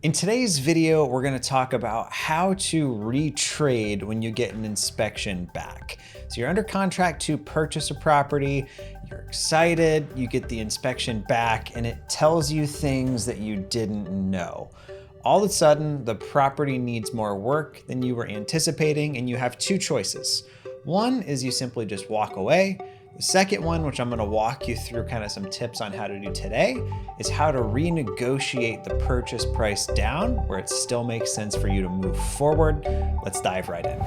In today's video, we're going to talk about how to retrade when you get an inspection back. So you're under contract to purchase a property, you're excited, you get the inspection back, and it tells you things that you didn't know. All of a sudden, the property needs more work than you were anticipating, and you have two choices. One is you simply just walk away. The second one, which I'm going to walk you through kind of some tips on how to do today, is how to renegotiate the purchase price down where it still makes sense for you to move forward. Let's dive right in.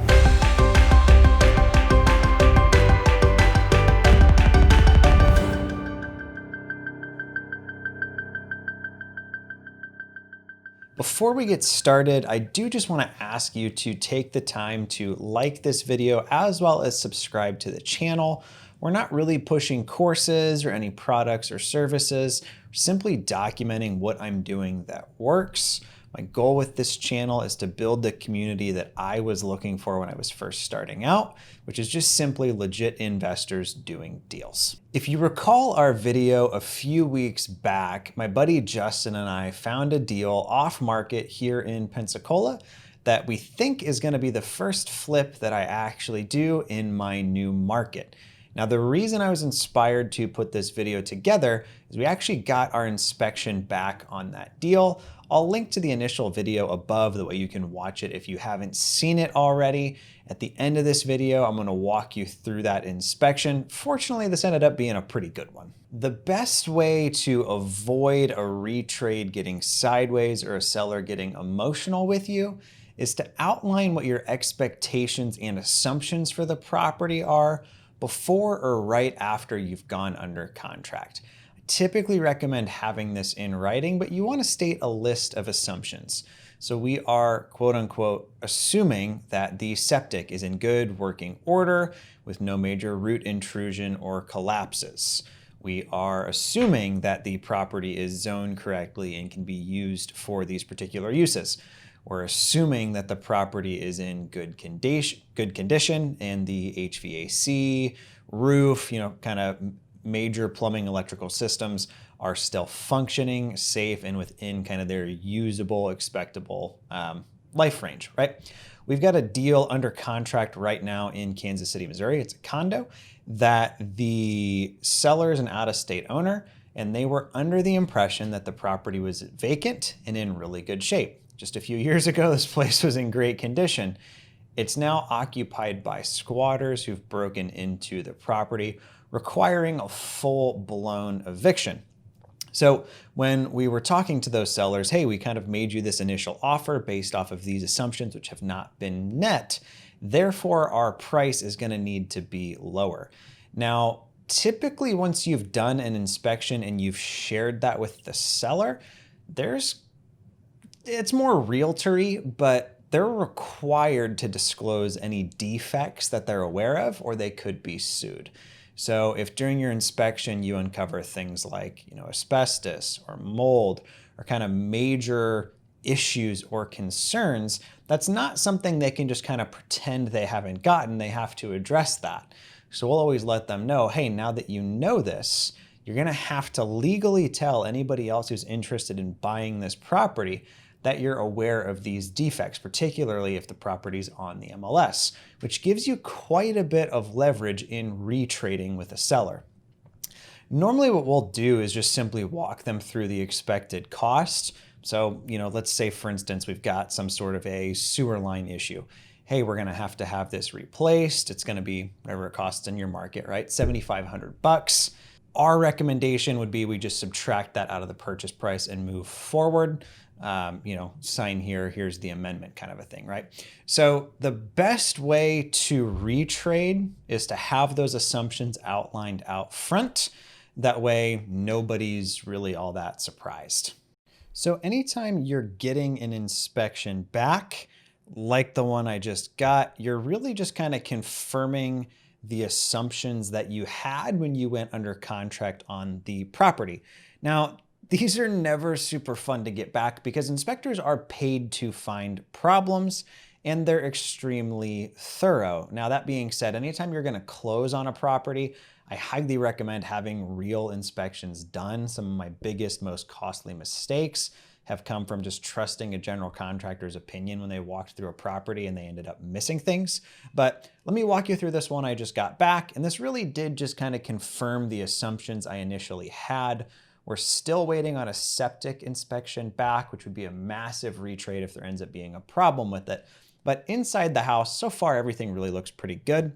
Before we get started, I do just want to ask you to take the time to like this video as well as subscribe to the channel. We're not really pushing courses or any products or services. We're simply documenting what I'm doing that works. My goal with this channel is to build the community that I was looking for when I was first starting out, which is just simply legit investors doing deals. If you recall our video a few weeks back, my buddy Justin and I found a deal off market here in Pensacola that we think is going to be the first flip that I actually do in my new market. Now, the reason I was inspired to put this video together is we actually got our inspection back on that deal. I'll link to the initial video above, the way you can watch it if you haven't seen it already. At the end of this video, I'm going to walk you through that inspection. Fortunately, this ended up being a pretty good one. The best way to avoid a retrade getting sideways or a seller getting emotional with you is to outline what your expectations and assumptions for the property are before or right after you've gone under contract. I typically recommend having this in writing, but you want to state a list of assumptions. So we are, quote unquote, assuming that the septic is in good working order with no major root intrusion or collapses. We are assuming that the property is zoned correctly and can be used for these particular uses. We're assuming that the property is in good condition and the HVAC, roof, kind of major plumbing electrical systems are still functioning, safe, and within kind of their usable, expectable life range, right? We've got a deal under contract right now in Kansas City, Missouri. It's a condo that the seller is an out-of-state owner, and they were under the impression that the property was vacant and in really good shape. Just a few years ago, this place was in great condition. It's now occupied by squatters who've broken into the property, requiring a full-blown eviction. So when we were talking to those sellers, hey, we kind of made you this initial offer based off of these assumptions which have not been met. Therefore, our price is going to need to be lower. Now, typically, once you've done an inspection and you've shared that with the seller, it's more realtor-y, but they're required to disclose any defects that they're aware of, or they could be sued. So if during your inspection you uncover things like, asbestos or mold or kind of major issues or concerns, that's not something they can just kind of pretend they haven't gotten. They have to address that. So we'll always let them know, hey, now that you know this, you're going to have to legally tell anybody else who's interested in buying this property that you're aware of these defects, particularly if the property's on the MLS, which gives you quite a bit of leverage in retrading with a seller. Normally what we'll do is just simply walk them through the expected cost. So, let's say, for instance, we've got some sort of a sewer line issue. Hey, we're going to have this replaced. It's going to be whatever it costs in your market, right? $7,500. Our recommendation would be we just subtract that out of the purchase price and move forward. Sign here, here's the amendment kind of a thing, right? So the best way to retrade is to have those assumptions outlined out front. That way, nobody's really all that surprised. So anytime you're getting an inspection back, like the one I just got, you're really just kind of confirming the assumptions that you had when you went under contract on the property. Now, these are never super fun to get back because inspectors are paid to find problems and they're extremely thorough. Now, that being said, anytime you're going to close on a property, I highly recommend having real inspections done. Some of my biggest, most costly mistakes have come from just trusting a general contractor's opinion when they walked through a property and they ended up missing things. But let me walk you through this one I just got back. And this really did just kind of confirm the assumptions I initially had. We're still waiting on a septic inspection back, which would be a massive retrade if there ends up being a problem with it. But inside the house, so far, everything really looks pretty good.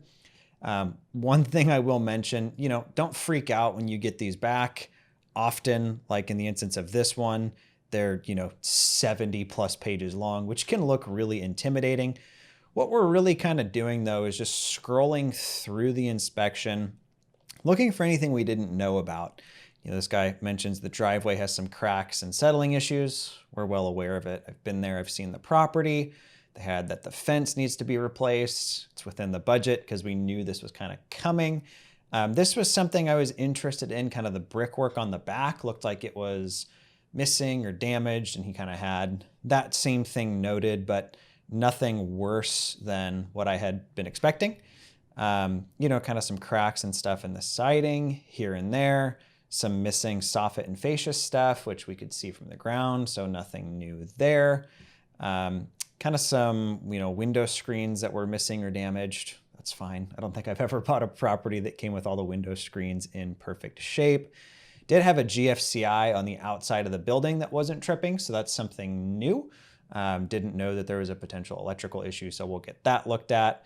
One thing I will mention, don't freak out when you get these back. Often, like in the instance of this one, they're, 70 plus pages long, which can look really intimidating. What we're really kind of doing though is just scrolling through the inspection, looking for anything we didn't know about. This guy mentions the driveway has some cracks and settling issues. We're well aware of it. I've been there, I've seen the property. They had that the fence needs to be replaced. It's within the budget because we knew this was kind of coming. This was something I was interested in, kind of the brickwork on the back looked like it was missing or damaged, and he kind of had that same thing noted, but nothing worse than what I had been expecting. Kind of some cracks and stuff in the siding here and there, some missing soffit and fascia stuff, which we could see from the ground, so nothing new there. Kind of some, window screens that were missing or damaged. That's fine. I don't think I've ever bought a property that came with all the window screens in perfect shape. Did have a GFCI on the outside of the building that wasn't tripping, so that's something new. Didn't know that there was a potential electrical issue, so we'll get that looked at.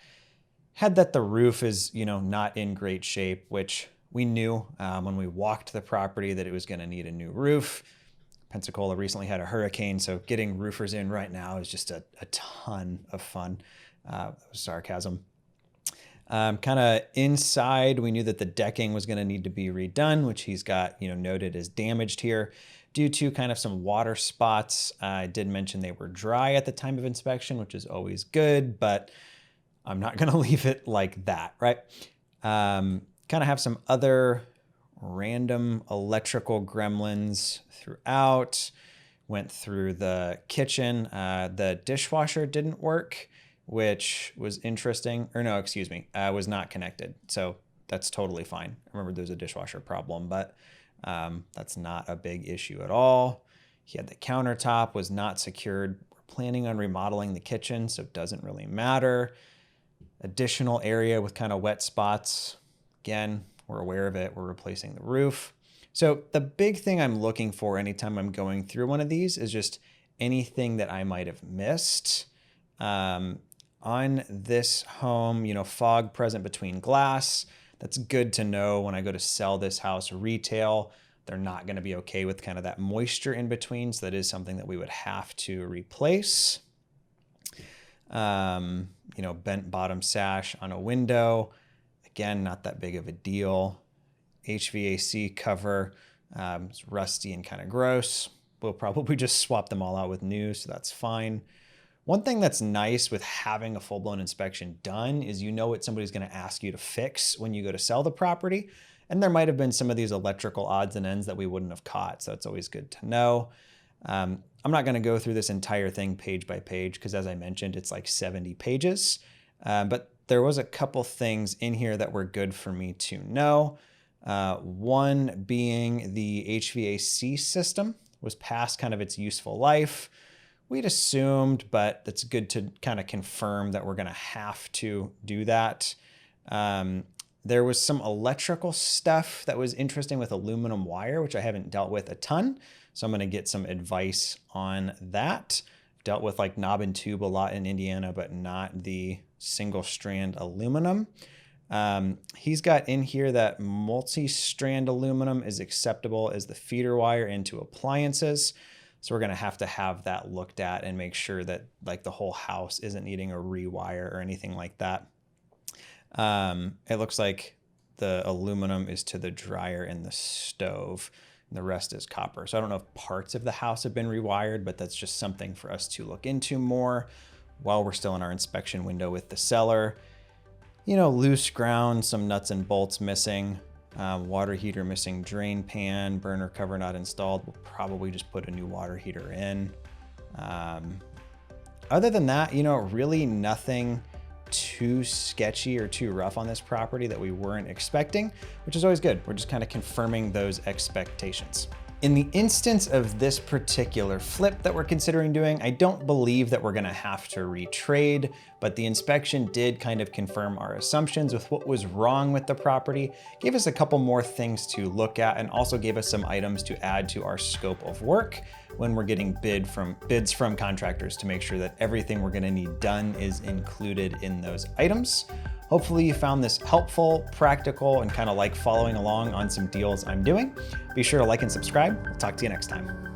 Had that the roof is, not in great shape, which we knew when we walked the property that it was going to need a new roof. Pensacola recently had a hurricane, so getting roofers in right now is just a ton of fun. Sarcasm. Kind of inside, we knew that the decking was going to need to be redone, which he's got, noted as damaged here due to kind of some water spots. I did mention they were dry at the time of inspection, which is always good, but I'm not going to leave it like that, right? Kind of have some other random electrical gremlins throughout. Went through the kitchen. The dishwasher didn't work, which was interesting. Or no, excuse me, was not connected. So that's totally fine. I remember there was a dishwasher problem, but that's not a big issue at all. He had the countertop was not secured. We're planning on remodeling the kitchen, so it doesn't really matter. Additional area with kind of wet spots. Again, we're aware of it. We're replacing the roof. So the big thing I'm looking for anytime I'm going through one of these is just anything that I might have missed. On this home, fog present between glass. That's good to know when I go to sell this house retail. They're not going to be okay with kind of that moisture in between. So that is something that we would have to replace. Bent bottom sash on a window. Again, not that big of a deal. HVAC cover, it's rusty and kind of gross. We'll probably just swap them all out with new, so that's fine. One thing that's nice with having a full-blown inspection done is what somebody's going to ask you to fix when you go to sell the property. And there might have been some of these electrical odds and ends that we wouldn't have caught, so it's always good to know. I'm not going to go through this entire thing page by page because, as I mentioned, it's like 70 pages. But there was a couple things in here that were good for me to know. One being the HVAC system was past kind of its useful life. We'd assumed, but it's good to kind of confirm that we're going to have to do that. There was some electrical stuff that was interesting with aluminum wire, which I haven't dealt with a ton. So I'm going to get some advice on that. Dealt with like knob and tube a lot in Indiana, but not the single strand aluminum. He's got in here that multi-strand aluminum is acceptable as the feeder wire into appliances. So we're going to have that looked at and make sure that like the whole house isn't needing a rewire or anything like that. It looks like the aluminum is to the dryer and the stove, and the rest is copper. So I don't know if parts of the house have been rewired, but that's just something for us to look into more while we're still in our inspection window with the seller. Loose ground, some nuts and bolts missing. Water heater missing, drain pan, burner cover not installed. We'll probably just put a new water heater in. Other than that, really nothing too sketchy or too rough on this property that we weren't expecting, which is always good. We're just kind of confirming those expectations. In the instance of this particular flip that we're considering doing, I don't believe that we're gonna have to retrade, but the inspection did kind of confirm our assumptions with what was wrong with the property, gave us a couple more things to look at, and also gave us some items to add to our scope of work when we're getting bids from contractors to make sure that everything we're gonna need done is included in those items. Hopefully you found this helpful, practical, and kind of like following along on some deals I'm doing. Be sure to like and subscribe. I'll talk to you next time.